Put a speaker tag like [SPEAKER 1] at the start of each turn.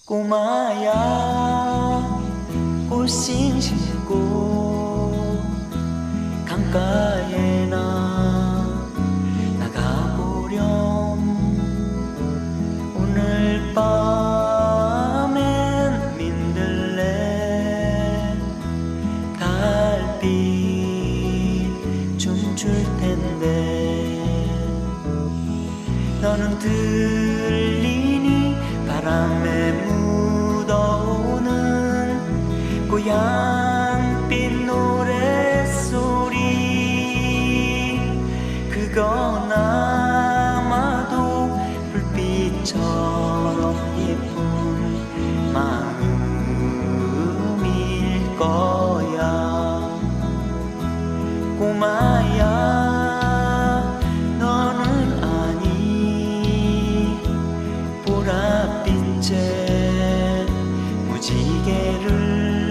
[SPEAKER 1] 꼬마야 꽃신 신고 강가에 나가보렴. 오늘 밤엔 민들레 달빛 춤출 텐데 너는 들리니 바람에 묻어오는 고향빛 노랫소리. 그건 아마도 불빛처럼 예쁜 마음일 거야. 꼬마야 너는 아니 보랏빛의 무지개를